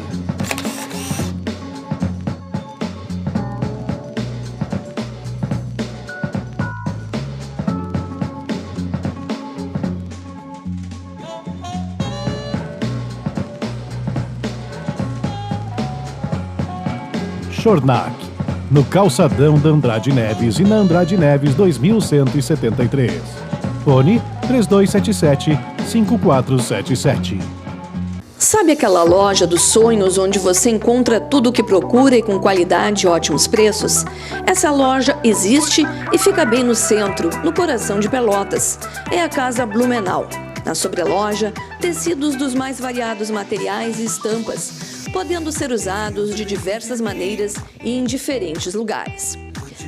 Schornack, no calçadão da Andrade Neves e na Andrade Neves 2173. Fone 3277-5477. Sabe aquela loja dos sonhos onde você encontra tudo o que procura e com qualidade e ótimos preços? Essa loja existe e fica bem no centro, no coração de Pelotas. É a Casa Blumenau. Na sobreloja, tecidos dos mais variados materiais e estampas, podendo ser usados de diversas maneiras e em diferentes lugares.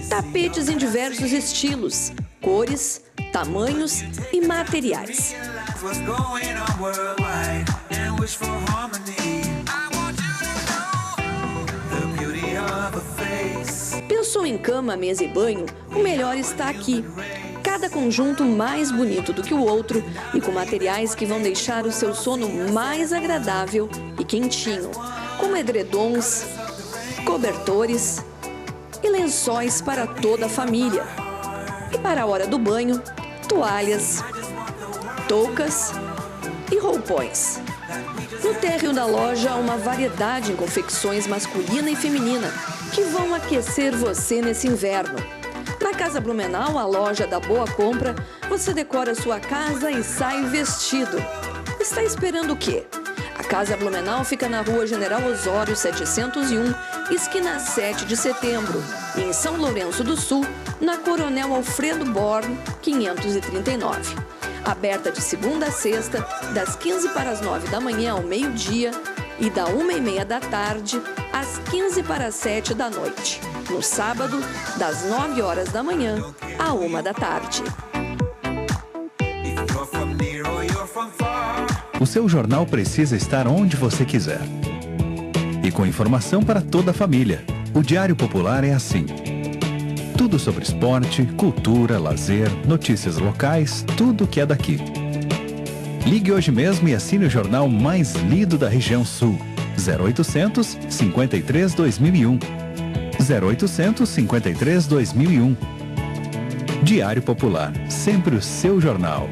Tapetes em diversos estilos, cores, tamanhos e materiais. Pensou em cama, mesa e banho? O melhor está aqui. Cada conjunto mais bonito do que o outro e com materiais que vão deixar o seu sono mais agradável e quentinho, como edredons, cobertores e lençóis para toda a família. E para a hora do banho, toalhas, toucas e roupões. No térreo da loja há uma variedade em confecções masculina e feminina que vão aquecer você nesse inverno. Na Casa Blumenau, a loja da boa compra, você decora sua casa e sai vestido. Está esperando o quê? A Casa Blumenau fica na Rua General Osório 701, esquina 7 de setembro, e em São Lourenço do Sul, na Coronel Alfredo Born, 539. Aberta de segunda a sexta, das 15 para as 9 da manhã ao meio-dia e da 1h30 da tarde às 15 para as 7 da noite. No sábado, das 9 horas da manhã à 1 da tarde. O seu jornal precisa estar onde você quiser. E com informação para toda a família. O Diário Popular é assim. Tudo sobre esporte, cultura, lazer, notícias locais, tudo que é daqui. Ligue hoje mesmo e assine o jornal mais lido da região sul. 0800 53 2001. 0800 53 2001. Diário Popular, sempre o seu jornal.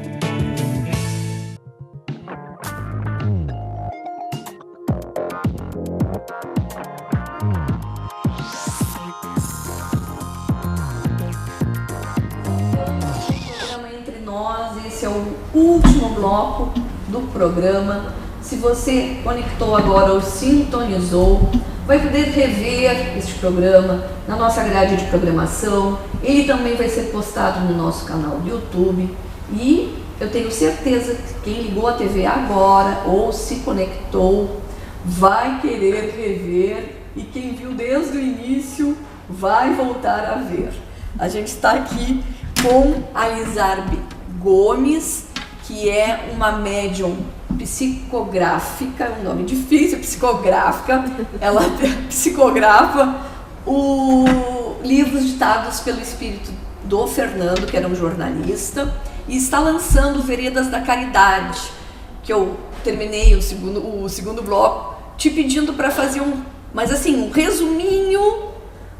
Entre nós, esse é o último bloco do programa. Se você conectou agora ou sintonizou, vai poder rever este programa na nossa grade de programação. Ele também vai ser postado no nosso canal do YouTube. E eu tenho certeza que quem ligou a TV agora ou se conectou vai querer rever. E quem viu desde o início vai voltar a ver. A gente está aqui com a Lizarbe Gomes, que é uma médium psicográfica, um nome difícil, psicográfica. Ela psicografa livros ditados pelo espírito do Fernando, que era um jornalista, e está lançando Veredas da Caridade, que eu terminei o segundo bloco te pedindo para fazer um resuminho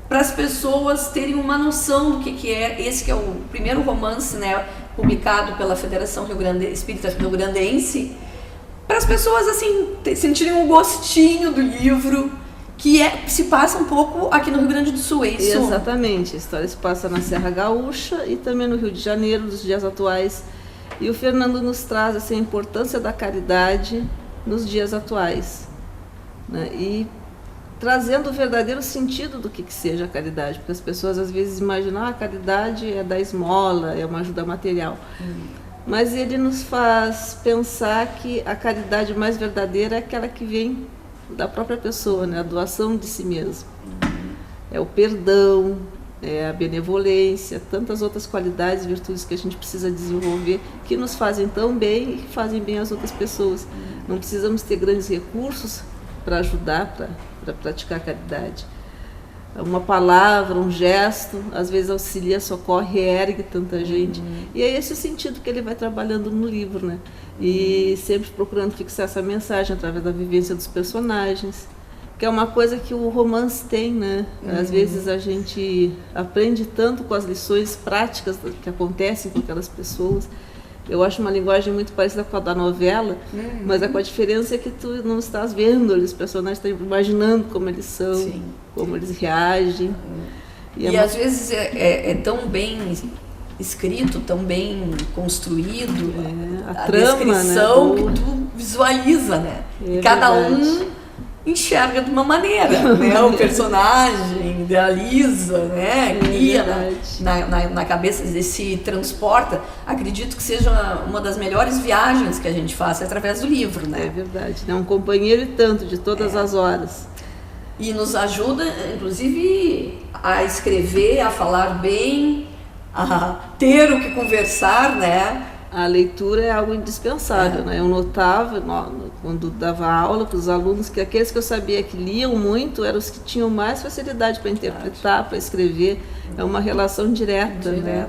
para as pessoas terem uma noção do que é. Esse que é o primeiro romance, né, publicado pela Federação Espírita Rio-Grandense, para as pessoas sentirem um gostinho do livro, que se passa um pouco aqui no Rio Grande do Sul, é isso? Exatamente, a história se passa na Serra Gaúcha e também no Rio de Janeiro, nos dias atuais. E o Fernando nos traz a importância da caridade nos dias atuais, né? E trazendo o verdadeiro sentido do que seja a caridade, porque as pessoas às vezes imaginam a caridade é dar esmola, é uma ajuda material. Mas ele nos faz pensar que a caridade mais verdadeira é aquela que vem da própria pessoa, né? A doação de si mesmo. É o perdão, é a benevolência, tantas outras qualidades e virtudes que a gente precisa desenvolver, que nos fazem tão bem e que fazem bem às outras pessoas. Não precisamos ter grandes recursos para ajudar, para praticar a caridade. Uma palavra, um gesto, às vezes auxilia, socorre, ergue tanta gente. E é esse o sentido que ele vai trabalhando no livro, né? E sempre procurando fixar essa mensagem através da vivência dos personagens, que é uma coisa que o romance tem, né? Às vezes a gente aprende tanto com as lições práticas que acontecem com aquelas pessoas, Eu acho uma linguagem muito parecida com a da novela, mas com a diferença é que tu não estás vendo, os personagens estão imaginando como eles são, Sim. como eles reagem. E às vezes é tão bem escrito, tão bem construído, a a trama, descrição, né, que tu visualiza, né? É E cada verdade. enxerga de uma maneira, né? O personagem idealiza, né? Cria na cabeça, se transporta. Acredito que seja uma das melhores viagens que a gente faz através do livro, né? É verdade, é um companheiro e tanto, de todas as horas. E nos ajuda, inclusive, a escrever, a falar bem, a ter o que conversar, né? A leitura é algo indispensável, né? Eu notava, quando dava aula para os alunos, que aqueles que eu sabia que liam muito eram os que tinham mais facilidade para interpretar, para escrever. É uma relação direta, né?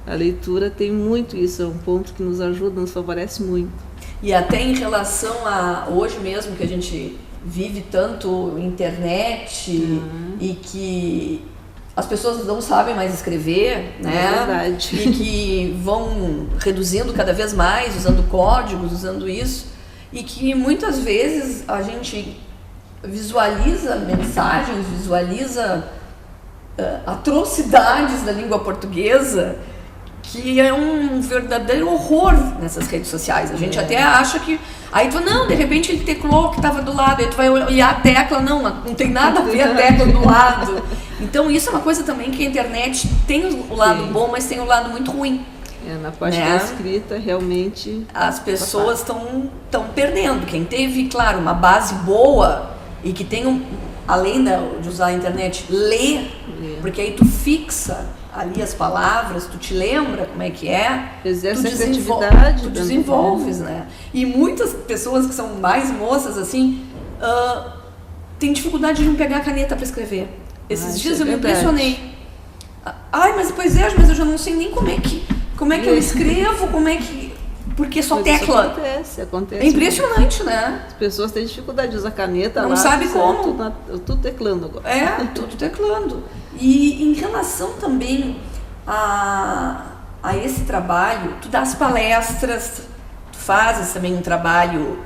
A leitura tem muito isso, é um ponto que nos ajuda, nos favorece muito. E até em relação a hoje mesmo, que a gente vive tanto internet e que as pessoas não sabem mais escrever, né? É verdade. E que vão reduzindo cada vez mais, usando códigos, usando isso, e que muitas vezes a gente visualiza mensagens, visualiza atrocidades da língua portuguesa, que é um verdadeiro horror nessas redes sociais. A gente até acha que... Aí tu, não, de repente ele teclou que estava do lado, aí tu vai olhar a tecla, não tem nada a ver a tecla do lado. Então isso é uma coisa também que a internet tem o lado bom, mas tem o lado muito ruim. Na parte da escrita, realmente... As pessoas estão perdendo. Quem teve, claro, uma base boa e que tem, além de usar a internet, ler, porque aí tu fixa ali as palavras, tu te lembra como é que é, exerce a criatividade, tu desenvolves, né? E muitas pessoas que são mais moças, assim, têm dificuldade de não pegar a caneta para escrever. Esses dias eu me impressionei. Ai, mas eu já não sei nem como é que eu escrevo, porque só tecla. Acontece. É impressionante, né? As pessoas têm dificuldade de usar caneta. Não sabe como. Tudo teclando agora. Tudo teclando. E em relação também a esse trabalho, tu dás palestras, tu fazes também um trabalho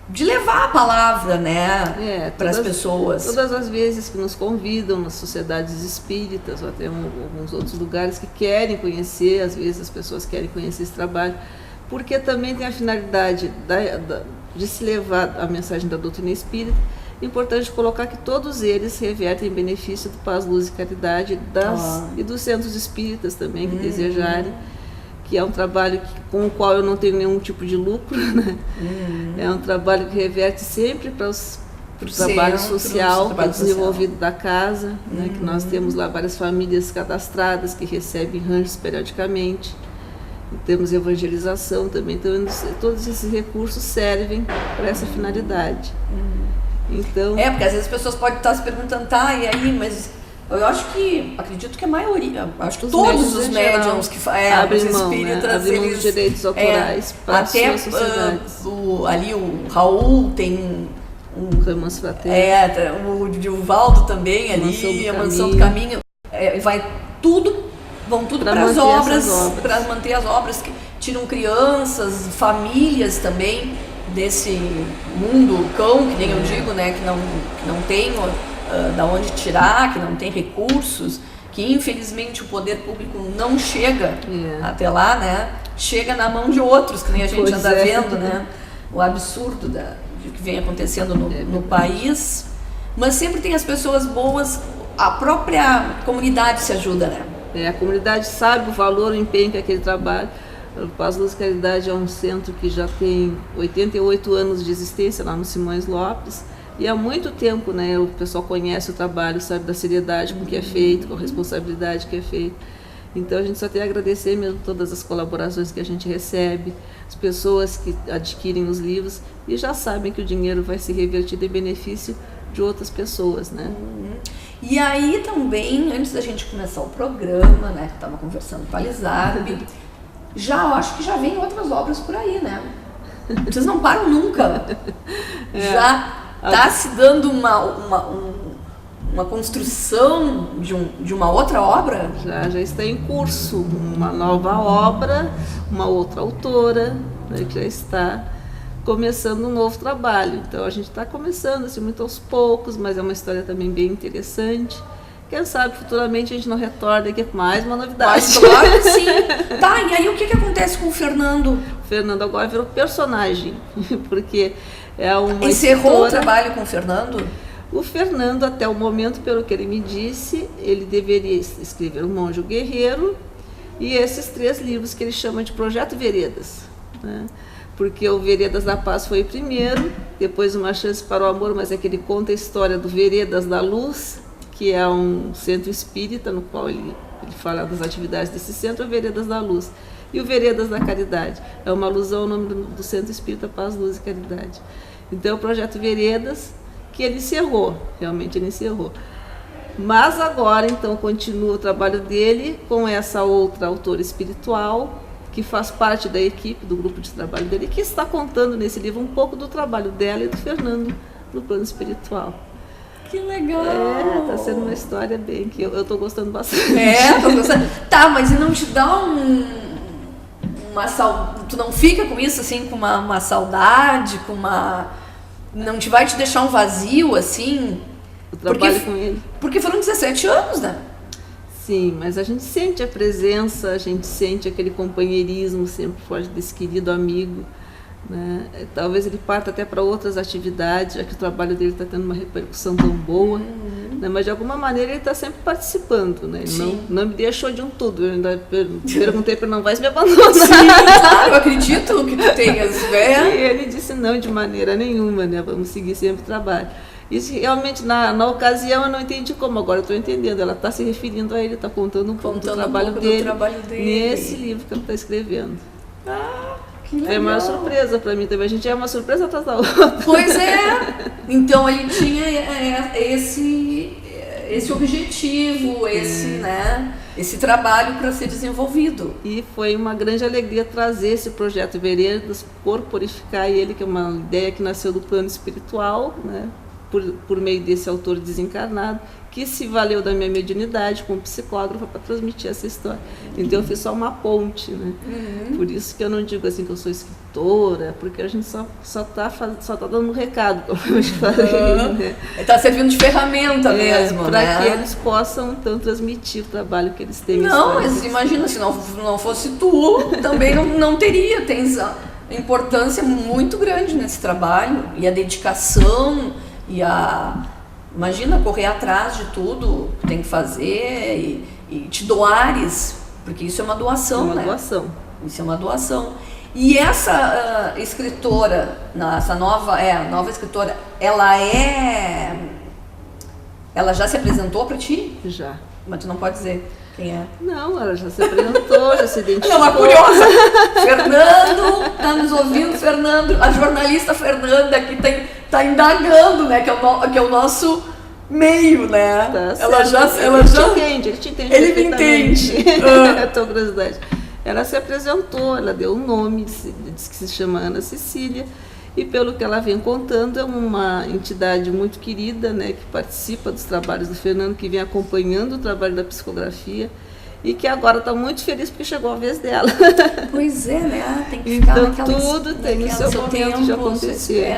de levar a palavra, né, para as pessoas. Todas as vezes que nos convidam nas sociedades espíritas, ou até alguns outros lugares que querem conhecer, às vezes as pessoas querem conhecer esse trabalho, porque também tem a finalidade de se levar a mensagem da doutrina espírita. É importante colocar que todos eles revertem em benefício do Paz, Luz e Caridade e dos centros espíritas também, que desejarem, que é um trabalho com o qual eu não tenho nenhum tipo de lucro, né? É um trabalho que reverte sempre para o trabalho social, que é desenvolvido da casa, né? Que nós temos lá várias famílias cadastradas que recebem ranchos periodicamente. E temos evangelização também, então todos esses recursos servem para essa finalidade. Então, porque às vezes as pessoas podem estar se perguntando, e aí, mas eu acredito que a maioria, acho que todos os médiums que abrem os mão, espíritas, abrem mão dos direitos autorais para as suas sociedades. Ali o Raul tem Remanso Fraterno, o Divaldo também ali, a Mansão do Caminho, vão tudo para as obras, para manter as obras que tiram crianças, famílias também desse mundo cão, que nem eu digo, né, que não tem da onde tirar, que não tem recursos, que infelizmente o poder público não chega até lá, né? Chega na mão de outros, que nem a gente anda vendo, né? O absurdo de que vem acontecendo no país. Mas sempre tem as pessoas boas, a própria comunidade se ajuda, né? A comunidade sabe o valor, o empenho que é aquele trabalho. O Paz, Luz e Caridade é um centro que já tem 88 anos de existência lá no Simões Lopes. E há muito tempo, né, o pessoal conhece o trabalho, sabe da seriedade com que é feito, com a responsabilidade que é feito. Então a gente só tem a agradecer mesmo todas as colaborações que a gente recebe, as pessoas que adquirem os livros e já sabem que o dinheiro vai se revertir em benefício de outras pessoas, né? E aí também, antes da gente começar o programa, né, que estava conversando com a Lizarbe, eu acho que já vem outras obras por aí, né? Vocês não param nunca. Já está se dando uma uma construção de uma outra obra? Já está em curso uma nova obra, uma outra autora, né, que já está começando um novo trabalho. Então a gente está começando assim, muito aos poucos, mas é uma história também bem interessante. Quem sabe futuramente a gente não retorna aqui com mais uma novidade. Mas claro que sim. Tá, e aí o que acontece com o Fernando? O Fernando agora virou personagem, porque é uma Encerrou escritora. o trabalho com o Fernando? O Fernando, até o momento, pelo que ele me disse, ele deveria escrever O Monge Guerreiro e esses 3 livros que ele chama de Projeto Veredas, né? Porque o Veredas da Paz foi o primeiro, depois Uma Chance para o Amor, mas é que ele conta a história do Veredas da Luz, que é um centro espírita no qual ele fala das atividades desse centro, é o Veredas da Luz. E o Veredas da Caridade, é uma alusão ao nome do Centro Espírita Paz, Luz e Caridade. Então, o Projeto Veredas, que ele encerrou, realmente ele encerrou. Mas agora, então, continua o trabalho dele com essa outra autora espiritual, que faz parte da equipe, do grupo de trabalho dele, que está contando nesse livro um pouco do trabalho dela e do Fernando no plano espiritual. Que legal! Tá sendo uma história bem que eu tô gostando bastante. Tô gostando. Tá, mas e não te dá uma saudade? Tu não fica com isso, assim, com uma saudade, com uma... Não vai te deixar um vazio, assim? O trabalho com ele. Porque foram 17 anos, né? Sim, mas a gente sente a presença, a gente sente aquele companheirismo sempre forte desse querido amigo, né? Talvez ele parta até para outras atividades, já que o trabalho dele está tendo uma repercussão tão boa, né? Mas de alguma maneira ele está sempre participando, né? Ele não me deixou de um tudo. Eu ainda perguntei para ele, não vai me abandonar. Sim, claro, eu acredito que tu tenhas, né? E ele disse não, de maneira nenhuma, né? Vamos seguir sempre o trabalho. Isso realmente, na ocasião, eu não entendi como, agora eu estou entendendo. Ela está se referindo a ele, está contando um pouco do trabalho dele nesse livro que ela está escrevendo. Que legal. Foi uma surpresa para mim também. A gente é uma surpresa atrás da outra. Pois é. Então ele tinha esse objetivo, esse trabalho para ser desenvolvido. E foi uma grande alegria trazer esse projeto Veredas, corporificar ele, que é uma ideia que nasceu do plano espiritual, né? Por meio desse autor desencarnado, que se valeu da minha mediunidade como psicógrafa para transmitir essa história. Então eu fiz só uma ponte, né? Por isso que eu não digo assim que eu sou escritora, porque a gente só tá dando um recado, como eu te falei, né? Está servindo de ferramenta mesmo, para né? que eles possam então transmitir o trabalho que eles têm. Não, mas imagina, se não fosse tu, também não teria. Tens a importância muito grande nesse trabalho e a dedicação e imagina correr atrás de tudo que tem que fazer e te doares, porque isso é uma doação, né? Doação. Isso é uma doação. E essa escritora, essa nova escritora, ela já se apresentou para ti? Já. Mas tu não pode dizer quem é. Não, ela já se apresentou, já se identificou. Ela é curiosa. Fernando, tá nos ouvindo, Fernando, a jornalista Fernanda que tá indagando, né, que é o nosso meio, né? Tá, ela já ele te entende. Ele me entende. É a tua curiosidade. Ela se apresentou, ela deu um nome, disse que se chama Ana Cecília, e pelo que ela vem contando, é uma entidade muito querida, né, que participa dos trabalhos do Fernando, que vem acompanhando o trabalho da psicografia, e que agora está muito feliz porque chegou a vez dela. Pois é, né? Tem que ficar então tudo tem o seu momento de acontecer,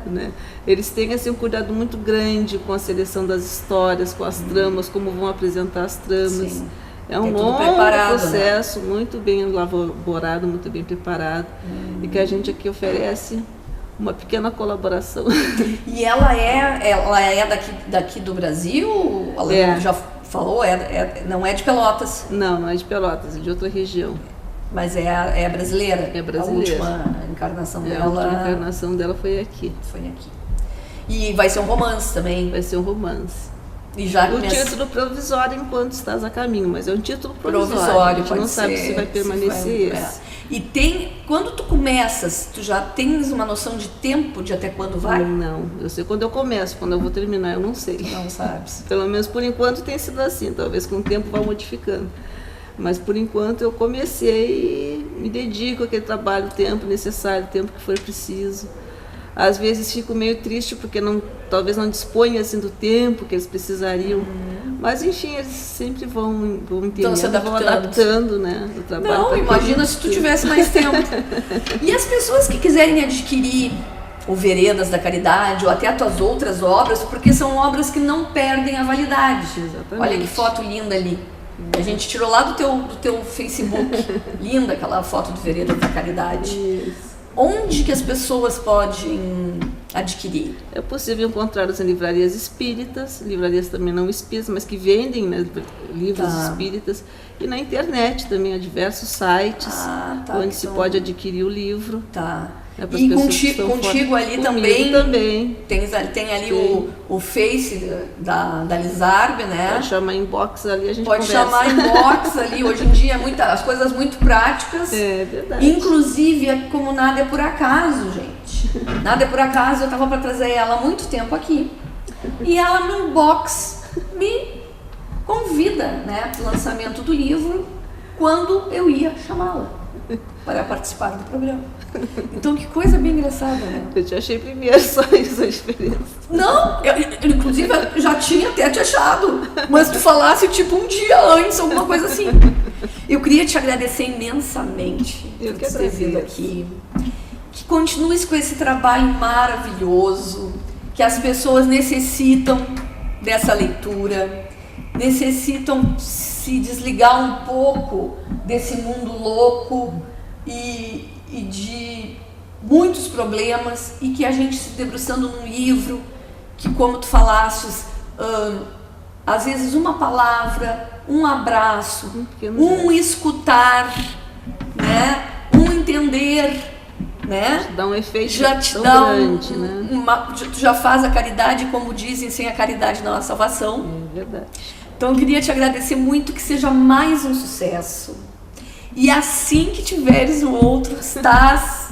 né? Eles têm assim, um cuidado muito grande com a seleção das histórias, com as tramas, como vão apresentar as tramas. Sim. É um longo processo, né? Muito bem elaborado, muito bem preparado, e que a gente aqui oferece uma pequena colaboração. E ela é daqui do Brasil? Ela já falou? Não é de Pelotas? Não é de Pelotas, é de outra região. Mas é brasileira? É brasileira. A última encarnação dela. A última encarnação dela foi aqui. Foi aqui. E vai ser um romance também? Vai ser um romance. E já título provisório enquanto estás a caminho, mas é um título provisório. A gente não sabe se vai permanecer esse. E quando tu começas, tu já tens uma noção de tempo, de até quando vai? Não, eu sei quando eu começo, quando eu vou terminar eu não sei. Não sabes. Pelo menos por enquanto tem sido assim, talvez com o tempo vá modificando. Mas por enquanto eu comecei e me dedico àquele trabalho, o tempo necessário, o tempo que for preciso. Às vezes fico meio triste porque não talvez não disponham assim do tempo que eles precisariam, mas enfim, eles sempre vão entendendo, vão adaptando, né, o trabalho. Não, imagina se tu tivesse mais tempo. E as pessoas que quiserem adquirir o Veredas da Caridade ou até as tuas outras obras, porque são obras que não perdem a validade. Exatamente. Olha que foto linda ali. A gente tirou lá do teu Facebook. Linda aquela foto do Veredas da Caridade. Isso. Onde que as pessoas podem adquirir? É possível encontrá-los em livrarias espíritas, livrarias também não espíritas, mas que vendem, né, livros espíritas, e na internet também há diversos sites onde se pode adquirir o livro. Tá. E contigo ali também tem ali o Face da Lizarbe, né? Pode chamar inbox ali, a gente pode conversa. chamar inbox ali. Hoje em dia as coisas muito práticas. É verdade. Inclusive, como nada é por acaso, gente. Nada é por acaso. Eu estava para trazer ela há muito tempo aqui. E ela no inbox me convida, né, para o lançamento do livro, quando eu ia chamá-la para participar do programa. Então, que coisa bem engraçada, né? Eu te achei primeiro, só isso a diferença. Não, eu inclusive eu já tinha até te achado, mas tu falasse tipo um dia antes, alguma coisa assim. Eu queria te agradecer imensamente por ter vindo aqui. Que continues com esse trabalho maravilhoso, que as pessoas necessitam dessa leitura, necessitam se desligar um pouco desse mundo louco e de muitos problemas, e que a gente se debruçando num livro que, como tu falastes, às vezes uma palavra, um abraço, um escutar, né, um entender, né, dá um efeito já te tão dá grande, né? Tu já faz a caridade, como dizem, sem a caridade não há salvação. É verdade. Então eu queria te agradecer muito, que seja mais um sucesso. E assim que tiveres um outro, estás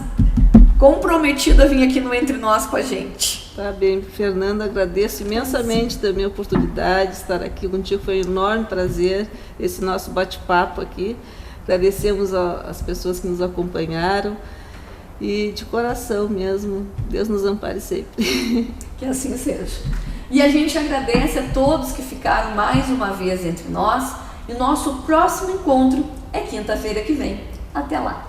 comprometida a vir aqui no Entre Nós com a gente. Tá bem, Fernanda, agradeço imensamente também a oportunidade de estar aqui contigo, foi um enorme prazer esse nosso bate-papo aqui. Agradecemos as pessoas que nos acompanharam e de coração mesmo, Deus nos ampare sempre. Que assim seja. E a gente agradece a todos que ficaram mais uma vez entre nós, e o nosso próximo encontro é quinta-feira que vem. Até lá!